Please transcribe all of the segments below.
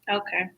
Okay.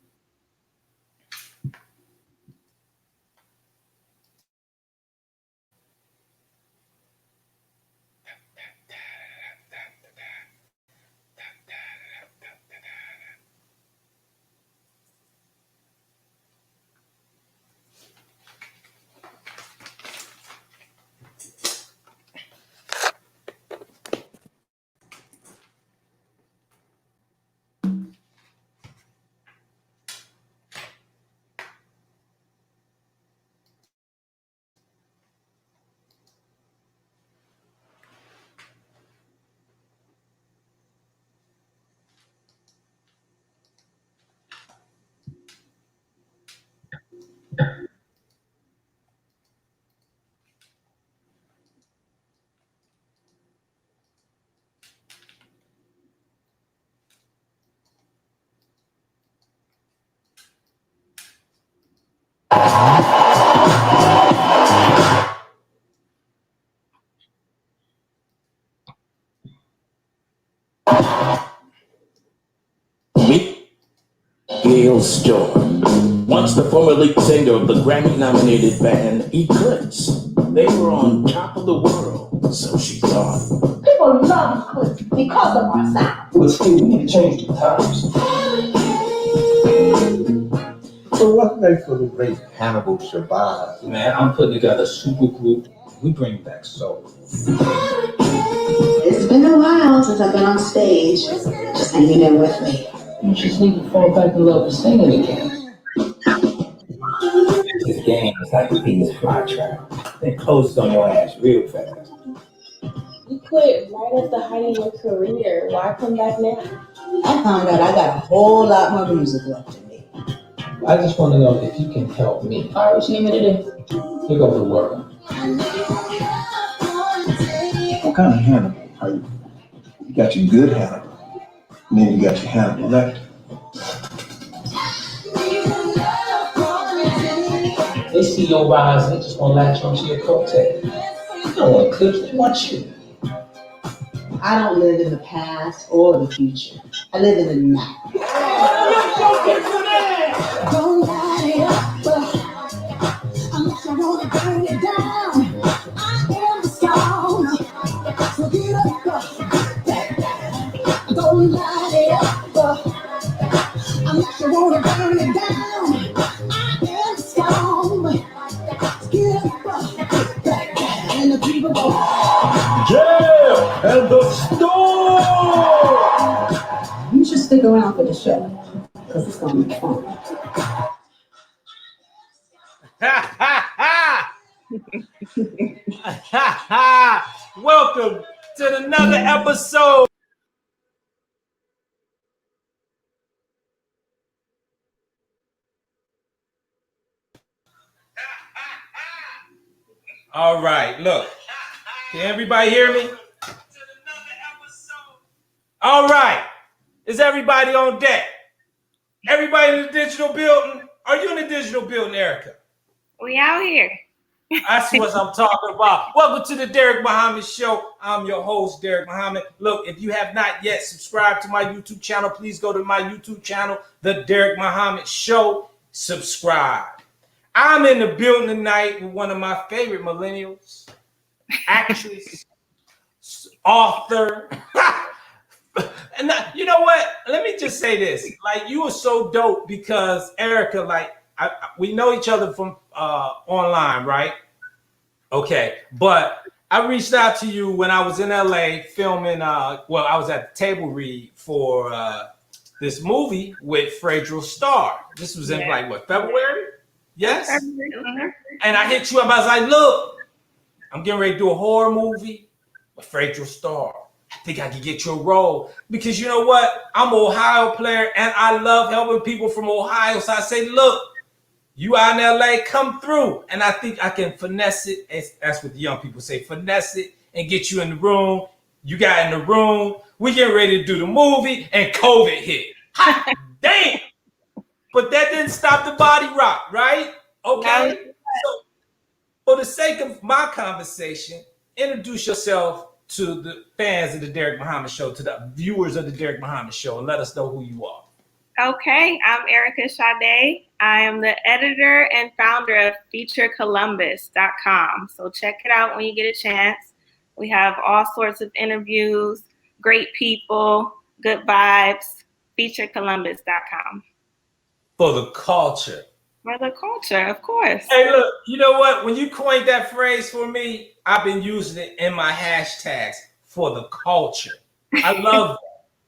Meet Gail Storm, once the former lead singer of the Grammy-nominated band Eclipse. They were on top of the world, so she thought. People love Eclipse because of our sound. But still, we need to change the times. So what makes for the great Hannibal survive? Man, I'm putting together a super group. We bring back soul. It's been a while since I've been on stage, just hanging in with me. You just need to fall back in love with singing again. This game is like a Venus flytrap. They closes on your ass real fast. You quit right at the height of your career. Why come back now? I found out I got a whole lot more music left in me. I just want to know if you can help me. All right, what you need me to do? Here goes the word. What kind of Hannibal are you? You got your good Hannibal, and then you got your Hannibal left. They see your rise, they just want to latch onto your coattail. They don't want clips, they want you. I don't live in the past or the future. I live in the now. Don't light it up. Unless I want to burn it down. I am the stone. So get up. Don't light it up. Unless you want to burn it down. I am the stone. So get up. And the people go. Yeah, and the storm! You should stick around for the show, because it's going to be fun. Welcome to another episode. All right, look. Can everybody hear me? All right. Is everybody on deck? Everybody in the digital building? Are you in the digital building, Erika? We out here. That's what I'm talking about. Welcome to the Derek Muhammad Show. I'm your host, Derek Muhammad. Look, if you have not yet subscribed to my YouTube channel, please go to my YouTube channel, The Derek Muhammad Show. Subscribe. I'm in the building tonight with one of my favorite millennials, actress, author. And you know what? Let me just say this. Like, you are so dope because Erika, like, we know each other from online, right? Okay. But I reached out to you when I was in LA filming, I was at the table read for this movie with Fredro Starr. This was in February? Yes? And I hit you up. I was like, look, I'm getting ready to do a horror movie with Fredro Starr. I think I could get you a role because you know what? I'm an Ohio player and I love helping people from Ohio. So I say, look, you out in LA, come through. And I think I can finesse it. That's what the young people say, finesse it and get you in the room. You got in the room. We getting ready to do the movie and COVID hit. Hot damn. But that didn't stop the body rock, right? Okay. So for the sake of my conversation, introduce yourself to the fans of the Derek Muhammad Show, to the viewers of the Derek Muhammad Show, and let us know who you are. Okay, I'm Erika Sade. I am the editor and founder of featurecolumbus.com. So check it out when you get a chance. We have all sorts of interviews, great people, good vibes. Featurecolumbus.com. For the culture. For the culture, of course. Hey, look, you know what? When you coined that phrase for me, I've been using it in my hashtags for the culture. I love that.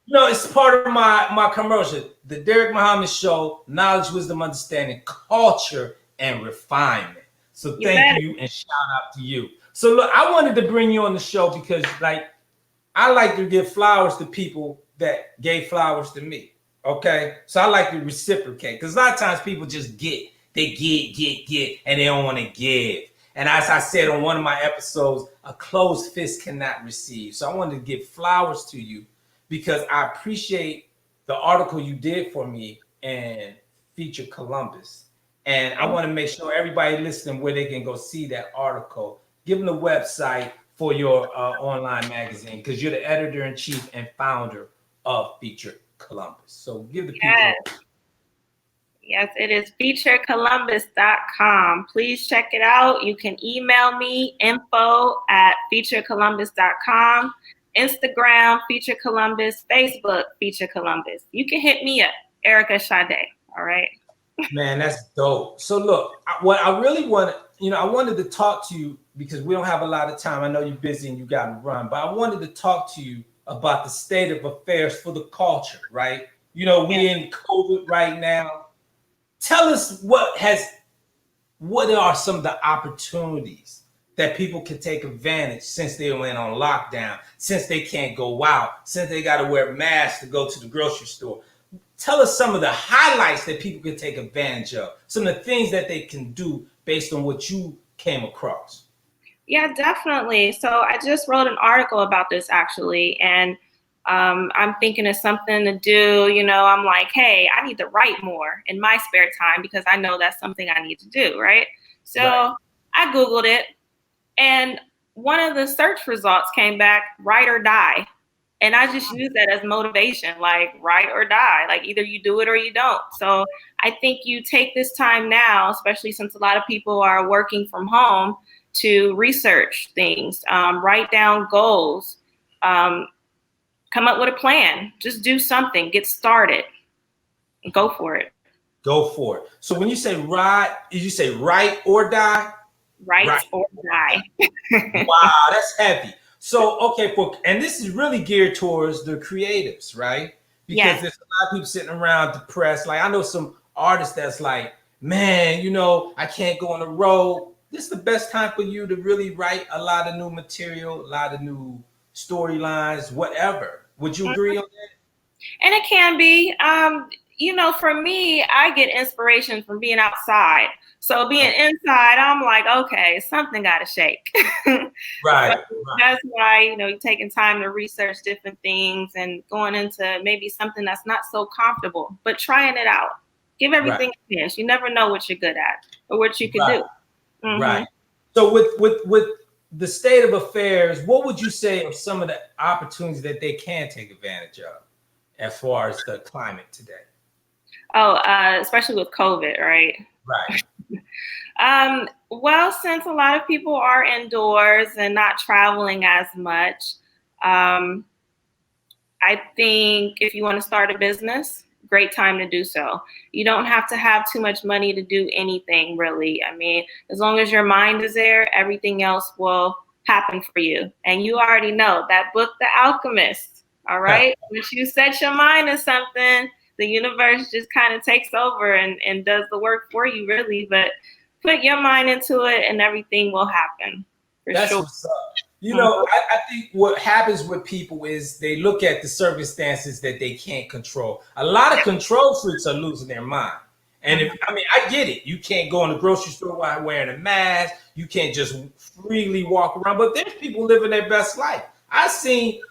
You know, it's part of my commercial. The Derek Muhammad Show, knowledge, wisdom, understanding, culture, and refinement. So thank you and shout out to you. So look, I wanted to bring you on the show because I like to give flowers to people that gave flowers to me. Okay. So I like to reciprocate because a lot of times people just they get, and they don't want to give. And as I said on one of my episodes, a closed fist cannot receive. So I wanted to give flowers to you because I appreciate the article you did for me and Feature Columbus. And I want to make sure everybody listening where they can go see that article. Give them the website for your online magazine because you're the editor-in-chief and founder of Feature Columbus. So give the people. Yes, it is featurecolumbus.com. Please check it out. You can email me info@featurecolumbus.com, Instagram, Feature Columbus, Facebook, Feature Columbus. You can hit me up, Erika Sade. All right. Man, that's dope. So look, what I really want, I wanted to talk to you because we don't have a lot of time. I know you're busy and you got to run, but I wanted to talk to you about the state of affairs for the culture, right? We're in COVID right now. Tell us what are some of the opportunities that people can take advantage since they went on lockdown, since they can't go out, since they got to wear masks to go to the grocery store. Tell us some of the highlights that people can take advantage of, some of the things that they can do based on what you came across. Yeah, definitely. So I just wrote an article about this actually, and I'm thinking of something to do. I'm like, hey, I need to write more in my spare time because I know that's something I need to do, right? So I Googled it, and one of the search results came back, write or die. And I just use that as motivation, like write or die, like either you do it or you don't. So I think you take this time now, especially since a lot of people are working from home, to research things, write down goals, come up with a plan, just do something, get started, and go for it. Go for it. So when you say write or die? Write or die. Wow, that's heavy. So, okay, and this is really geared towards the creatives, right? Because there's a lot of people sitting around depressed. Like I know some artists that's like, man, I can't go on the road. This is the best time for you to really write a lot of new material, a lot of new storylines, whatever. Would you agree on that? And it can be. For me, I get inspiration from being outside. So being inside, I'm like, okay, something got to shake. Right. That's why, you're taking time to research different things and going into maybe something that's not so comfortable, but trying it out. Give everything a chance. You never know what you're good at or what you can do. Mm-hmm. Right. So with the state of affairs, what would you say are some of the opportunities that they can take advantage of as far as the climate today? Especially with COVID, right? Right. Well, since a lot of people are indoors and not traveling as much, I think if you want to start a business, great time to do so. You don't have to have too much money to do anything, really. I mean, as long as your mind is there, everything else will happen for you. And you already know that book, The Alchemist, all right? Once you set your mind to something, the universe just kind of takes over and does the work for you, really. But put your mind into it and everything will happen. That's sure. What's up. I think what happens with people is they look at the circumstances that they can't control. A lot of control freaks are losing their mind. And I get it. You can't go in the grocery store while wearing a mask. You can't just freely walk around. But there's people living their best life. I seen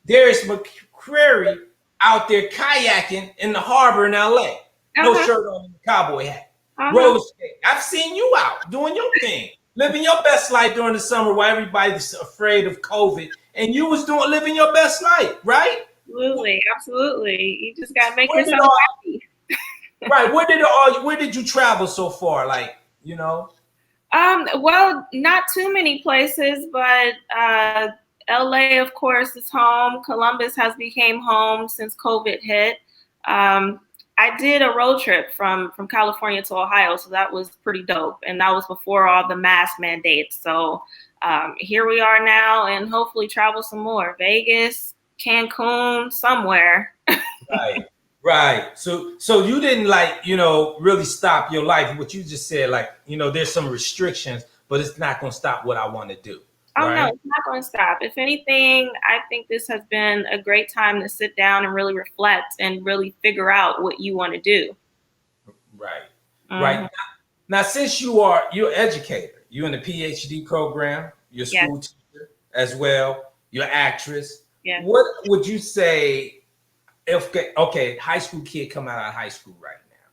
Darius McCrary out there kayaking in the harbor in LA. No shirt on, cowboy hat. Roller skate. I've seen you out doing your thing, living your best life during the summer while everybody's afraid of COVID. And you was living your best life, right? Absolutely. You just gotta make yourself happy. Right. Where did you travel so far? Like, you know? Well, not too many places, but LA, of course, is home. Columbus has became home since COVID hit. Um, I did a road trip from California to Ohio, so that was pretty dope. And that was before all the mask mandates. So here we are now, and hopefully travel some more. Vegas, Cancun, somewhere. Right. Right. So you didn't like, really stop your life. What you just said, like, there's some restrictions, but it's not gonna stop what I want to do. Oh no, Right. it's not going to stop. If anything, I think this has been a great time to sit down and really reflect and really figure out what you want to do. Right. Mm-hmm. Right. Now, since you're educator, you're in the PhD program, you're a Yes, school teacher as well, you're an actress. yes. What would you say if okay, high school kid come out of high school right now,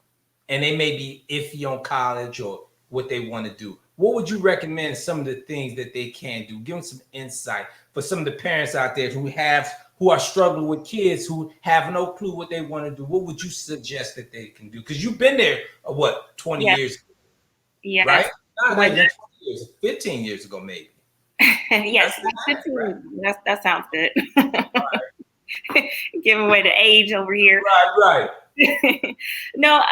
and they may be iffy on college or what they want to do? What would you recommend some of the things that they can do? Give them some insight for some of the parents out there who are struggling with kids who have no clue what they want to do. What would you suggest that they can do? Because you've been there, what, 20 Yes. years, Yes. right? Not even 20 years, 15 years ago, maybe. Yes, That's 15. That sounds good. Giving away the age over here. Right. No,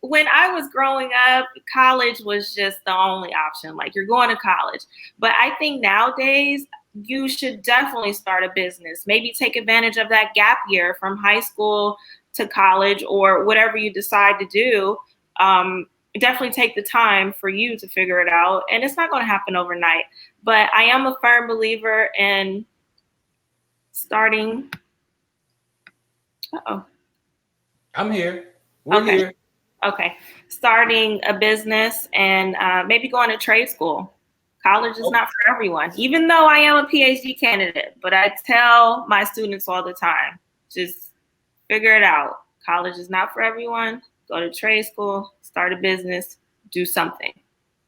when I was growing up, college was just the only option. Like, you're going to college. But I think nowadays you should definitely start a business. Maybe take advantage of that gap year from high school to college or whatever you decide to do. Definitely take the time for you to figure it out. And it's not going to happen overnight. But I am a firm believer in starting. Uh-oh. I'm here. We're Okay. here. Okay. Starting a business and maybe going to trade school. College is not for everyone, even though I am a PhD candidate. But I tell my students all the time, just figure it out. College is not for everyone. Go to trade school, start a business, do something.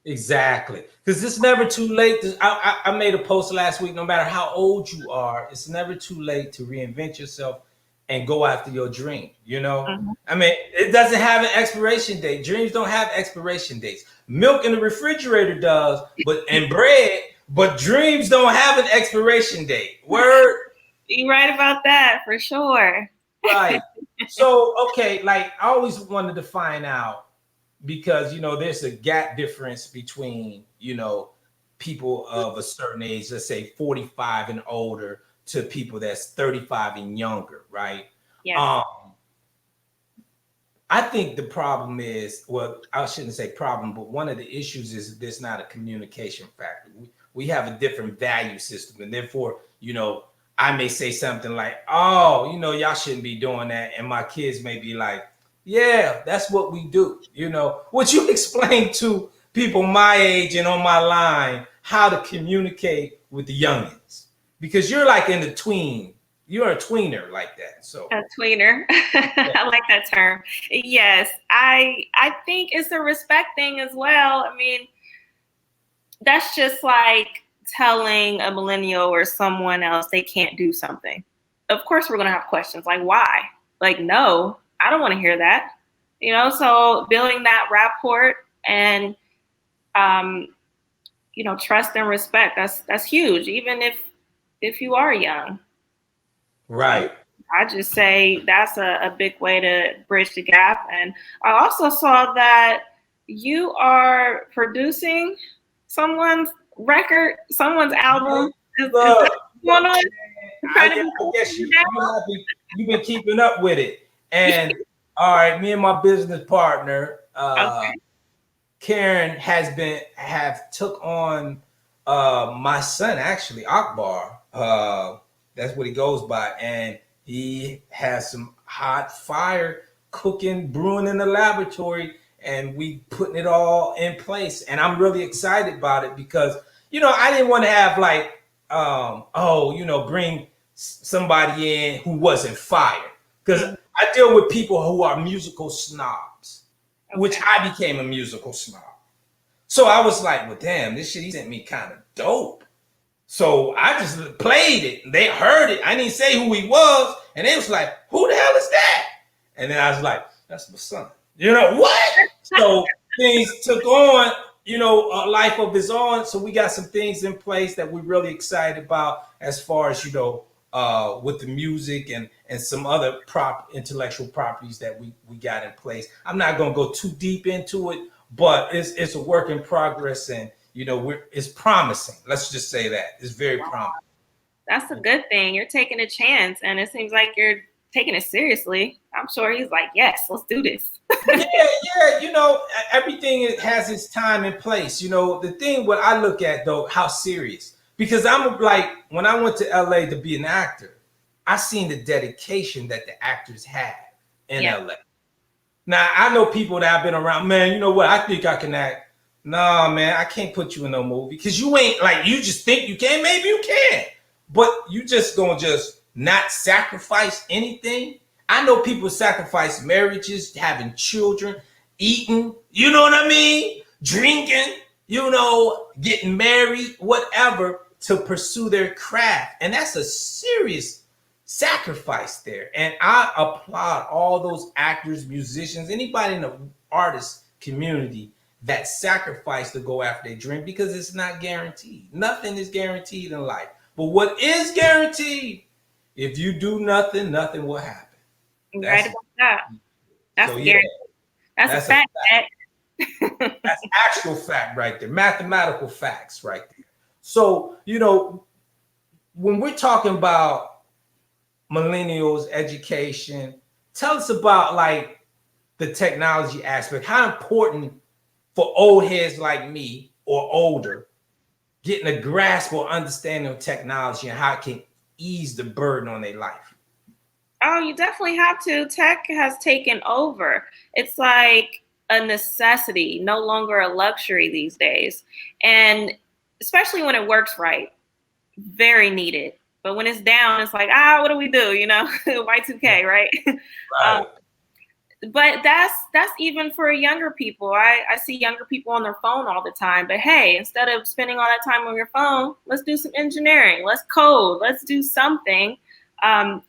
Exactly. Because it's never too late. I made a post last week. No matter how old you are, it's never too late to reinvent yourself and go after your dream. Mm-hmm. I mean, it doesn't have an expiration date. Dreams don't have expiration dates. Milk in the refrigerator does, and bread, but dreams don't have an expiration date. Word. You're right about that, for sure. Right. So, okay, like I always wanted to find out, because there's a gap difference between people of a certain age, let's say 45 and older, to people that's 35 and younger, right? Yeah. I think the problem is, well, I shouldn't say problem, but one of the issues is there's not a communication factor. We have a different value system, and therefore, I may say something like, oh, y'all shouldn't be doing that, and my kids may be like, yeah, that's what we do. Would you explain to people my age and on my line how to communicate with the youngins? Because you're like in the tween. You're a tweener like that. So a tweener. I like that term. Yes, I think it's a respect thing as well. I mean, that's just like telling a millennial or someone else they can't do something. Of course, we're going to have questions like, why? Like, no, I don't want to hear that. So building that rapport and, trust and respect, that's huge, even if you are young. Right. I just say that's a big way to bridge the gap. And I also saw that you are producing someone's record, someone's album. Is that going on? I guess you've been keeping up with it. And all right, me and my business partner, Karen, have took on my son, actually, Akbar. That's what he goes by. And he has some hot fire cooking, brewing in the laboratory, and we putting it all in place. And I'm really excited about it because, I didn't want to have like, bring somebody in who wasn't fired. Because I deal with people who are musical snobs, which I became a musical snob. So I was like, well, damn, this shit he sent me kind of dope. So I just played it. They heard it. I didn't say who he was. And they was like, who the hell is that? And then I was like, that's my son. You know what? So things took on, a life of its own. So we got some things in place that we're really excited about as far as, with the music and some other intellectual properties that we got in place. I'm not gonna go too deep into it, but it's a work in progress, and it's promising. Let's just say that. It's very promising. That's a good thing. You're taking a chance, and it seems like you're taking it seriously. I'm sure he's like, yes, let's do this. Yeah. Everything has its time and place. The thing what I look at though, how serious. Because I'm like, when I went to LA to be an actor, I seen the dedication that the actors had in LA. Now I know people that have been around, man, you know what? I think I can act. Nah, man, I can't put you in no movie because you ain't like you just think you can. Maybe you can, but you just gonna just not sacrifice anything. I know people sacrifice marriages, having children, eating. You know what I mean? Drinking. Getting married, whatever, to pursue their craft, and that's a serious sacrifice there. And I applaud all those actors, musicians, anybody in the artist community that sacrifice to go after their dream because it's not guaranteed. Nothing is guaranteed in life. But what is guaranteed, if you do nothing, nothing will happen. Right about that. That's so, a guarantee. That's a fact. That's actual fact right there. Mathematical facts right there. So, when we're talking about millennials, education, tell us about like the technology aspect. How important for old heads like me or older getting a grasp or understanding of technology and how it can ease the burden on their life? Oh, you definitely have to. Tech has taken over. It's like a necessity, no longer a luxury these days. And especially when it works right, very needed. But when it's down, it's like, what do we do? Y2K, right? Right. But that's even for younger people. I see younger people on their phone all the time. But hey, instead of spending all that time on your phone, let's do some engineering. Let's code. Let's do something.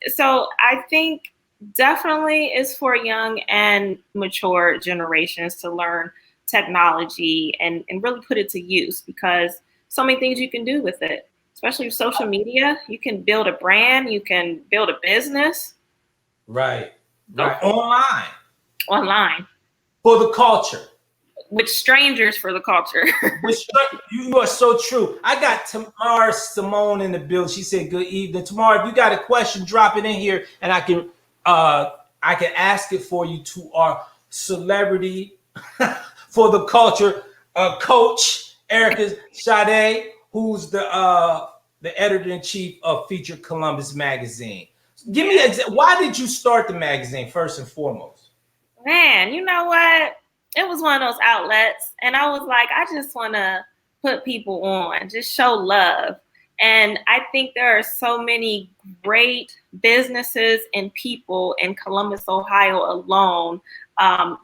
So I think definitely is for young and mature generations to learn technology and really put it to use, because so many things you can do with it, especially with social media. You can build a brand, you can build a business. Right. Online. For the culture. With strangers for the culture. You are so true. I got Tamar Simone in the building. She said, "Good evening, Tamar. If you got a question, drop it in here, and I can ask it for you to our celebrity for the culture coach, Erika Sade, who's the editor in chief of Featured Columbus magazine. Give me why did you start the magazine first and foremost? Man, you know what? It was one of those outlets, and I was like, I just want to put people on, just show love. And I think there are so many great businesses and people in Columbus, Ohio alone,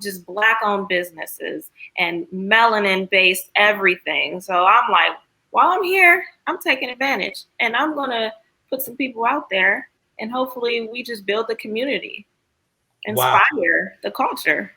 just Black-owned businesses and melanin-based everything. So I'm like, while I'm here, I'm taking advantage, and I'm going to put some people out there, and hopefully we just build the community. Inspire the culture,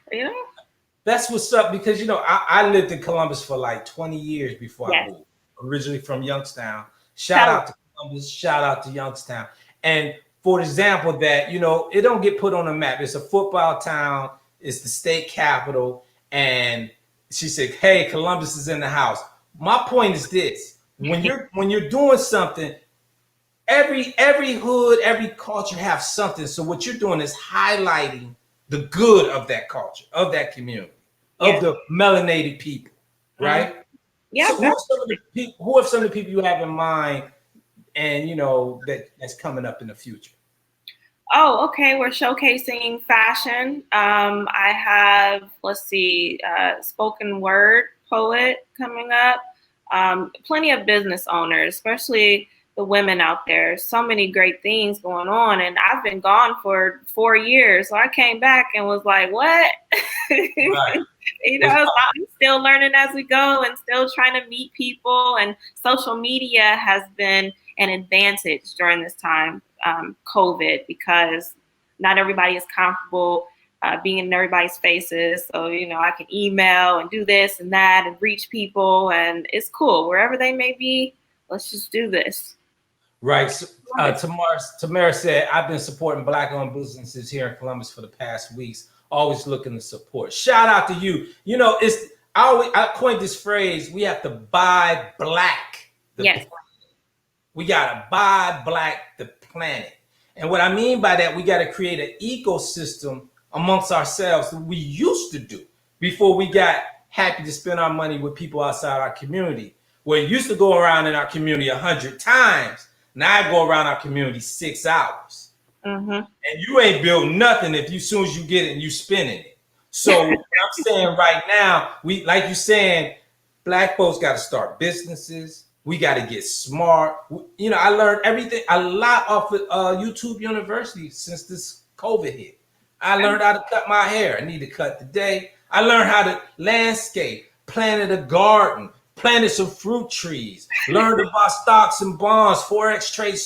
That's what's up, because I lived in Columbus for like 20 years before I moved. Originally from Youngstown. Shout out to Columbus, shout out to Youngstown. And for example, that it don't get put on a map. It's a football town, it's the state capital, and she said, "Hey, Columbus is in the house." My point is this: when you're doing something, every hood, every culture have something. So what you're doing is highlighting the good of that culture, of that community, of the melanated people, right? Yeah. So who are some of the people you have in mind, and that's coming up in the future? Oh, okay. We're showcasing fashion. I have, spoken word poet coming up. Plenty of business owners, especially the women out there. So many great things going on. And I've been gone for 4 years. So I came back and was like, what? Right. I'm still learning as we go and still trying to meet people. And social media has been an advantage during this time, COVID, because not everybody is comfortable being in everybody's faces. So, I can email and do this and that and reach people, and it's cool. Wherever they may be, let's just do this. Right. So, Tamara said, I've been supporting Black-owned businesses here in Columbus for the past weeks, always looking to support. Shout out to you. I coined this phrase, we have to buy Black. Yes. We got to buy Black the planet. And what I mean by that, we got to create an ecosystem amongst ourselves that we used to do before we got happy to spend our money with people outside our community. Where it used to go around in our community 100 times, now I go around our community 6 hours. Mm-hmm. And you ain't built nothing if you, soon as you get it and you spending it. So what I'm saying right now, we, like you saying, Black folks got to start businesses. We got to get smart. I learned everything, a lot off of YouTube University since this COVID hit. I learned how to cut my hair. I need to cut today. I learned how to landscape, planted a garden, planted some fruit trees, learned about stocks and bonds, Forex trade,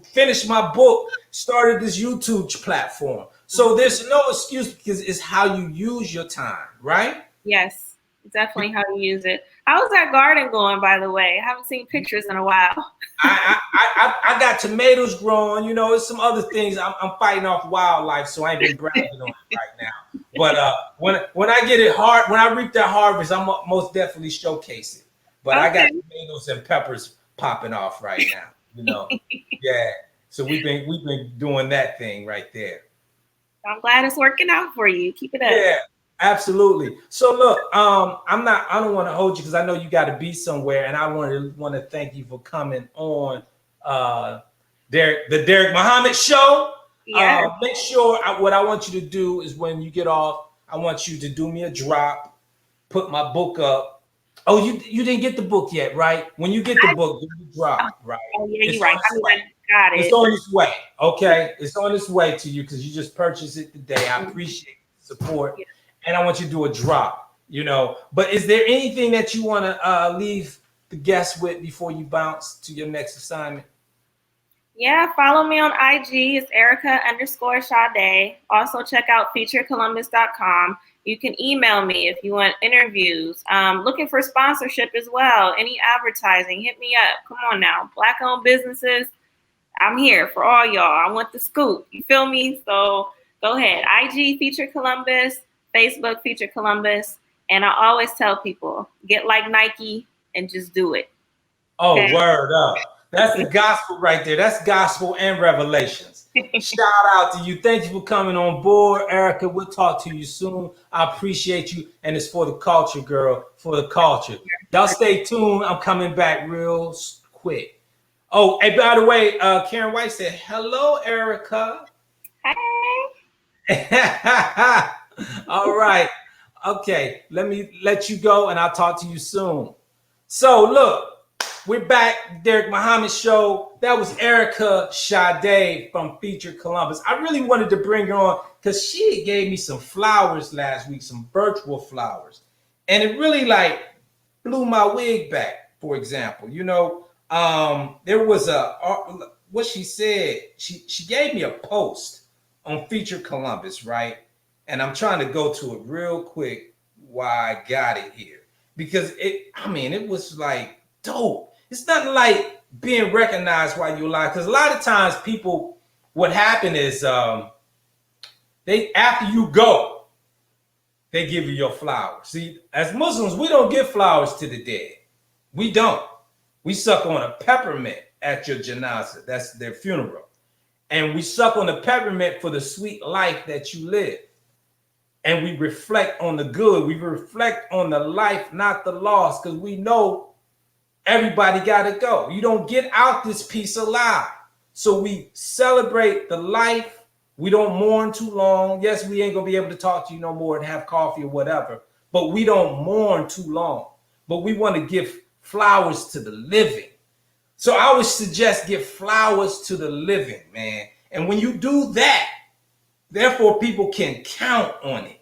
finished my book, started this YouTube platform. So there's no excuse because it's how you use your time, right? Yes, definitely how you use it. How's that garden going, by the way? I haven't seen pictures in a while. I got tomatoes growing, it's some other things. I'm fighting off wildlife, so I ain't been bragging on it right now. But when I get it hard, when I reap that harvest, I'm most definitely showcase it. But okay. I got tomatoes and peppers popping off right now, Yeah. So we've been doing that thing right there. I'm glad it's working out for you. Keep it up. Yeah, absolutely. So look, I don't want to hold you because I know you got to be somewhere, and I want to thank you for coming on the Derek Muhammad Show. Yeah. Make sure what I want you to do is when you get off, I want you to do me a drop, put my book up. Oh, you didn't get the book yet, right? When you get the book, do the drop, right? Oh yeah, you're right. Got it. It's on its way. Okay, it's on its way to you because you just purchased it today. I appreciate the support, and I want you to do a drop. But is there anything that you want to leave the guests with before you bounce to your next assignment? Yeah, follow me on IG. It's Erika_Sade. Also check out featurecolumbus.com. You can email me if you want interviews. Looking for sponsorship as well. Any advertising, hit me up. Come on now. Black-owned businesses, I'm here for all y'all. I want the scoop. You feel me? So go ahead. IG Feature Columbus, Facebook Feature Columbus. And I always tell people, get like Nike and just do it. Oh, okay? Word up. That's the gospel right there. That's gospel and revelations. Shout out to you. Thank you for coming on board, Erika. We'll talk to you soon. I appreciate you. And it's for the culture, girl, for the culture. Y'all stay tuned. I'm coming back real quick. Oh, and by the way, Karen White said, hello, Erika. Hey. All right. Okay. Let me let you go and I'll talk to you soon. So look. We're back, Derek Muhammad Show. That was Erika Sade from Feature Columbus. I really wanted to bring her on because she gave me some flowers last week, some virtual flowers. And it really blew my wig back, for example. There was what she said, she gave me a post on Feature Columbus, right? And I'm trying to go to it real quick why I got it here. Because it was dope. It's nothing like being recognized while you're alive. Because a lot of times people, what happened is after you go, they give you your flowers. See, as Muslims, we don't give flowers to the dead. We don't. We suck on a peppermint at your janazah. That's their funeral. And we suck on the peppermint for the sweet life that you live. And we reflect on the good. We reflect on the life, not the loss, because we know everybody got to go. You don't get out this piece alive. So we celebrate the life. We don't mourn too long. Yes, we ain't going to be able to talk to you no more and have coffee or whatever, but we don't mourn too long. But we want to give flowers to the living. So I would suggest give flowers to the living, man. And when you do that, therefore people can count on it,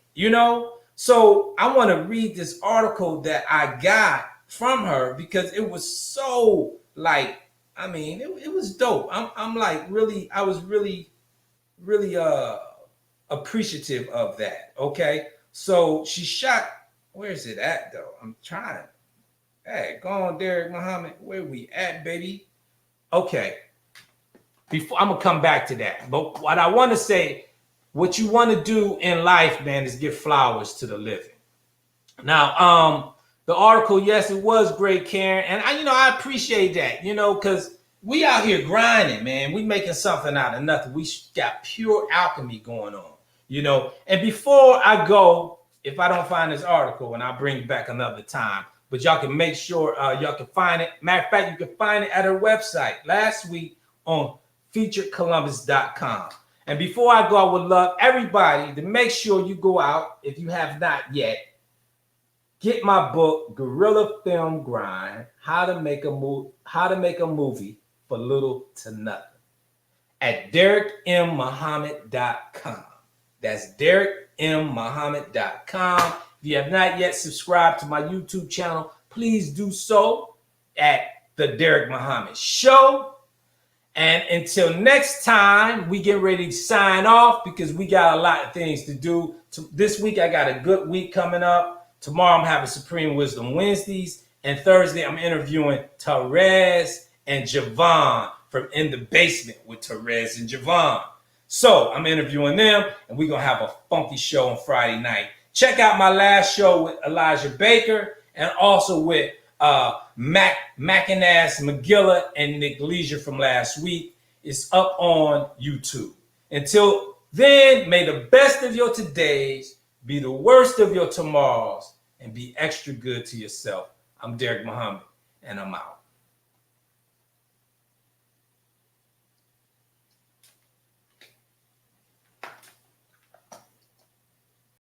So I want to read this article that I got from her because it was so it was dope. I was really appreciative of that. Okay, so she shot. Where's it at though? I'm trying. Hey, go on, Derek Muhammad. Where we at, baby? Okay. Before I'm gonna come back to that, but what I want to say, what you want to do in life, man, is give flowers to the living. Now, the article, yes, it was great, Karen, and I appreciate that, because we out here grinding, man. We making something out of nothing. We got pure alchemy going on, And before I go, if I don't find this article, and I'll bring it back another time, but y'all can make sure y'all can find it. Matter of fact, you can find it at her website last week on featuredcolumbus.com. And before I go, I would love everybody to make sure you go out, if you have not yet, get my book, Guerrilla Film Grind: How to Make a Movie for Little to Nothing, at DerekMMuhammad.com. That's DerekMMuhammad.com. If you have not yet subscribed to my YouTube channel, please do so at The Derek Muhammad Show. And until next time, we get ready to sign off because we got a lot of things to do. This week, I got a good week coming up. Tomorrow, I'm having Supreme Wisdom Wednesdays. And Thursday, I'm interviewing Therese and Javon from In the Basement with Therese and Javon. So I'm interviewing them, and we're going to have a funky show on Friday night. Check out my last show with Elijah Baker and also with Macanass McGilla and Nick Leisure from last week. It's up on YouTube. Until then, may the best of your todays be the worst of your tomorrows, and be extra good to yourself. I'm Derek Muhammad, and I'm out.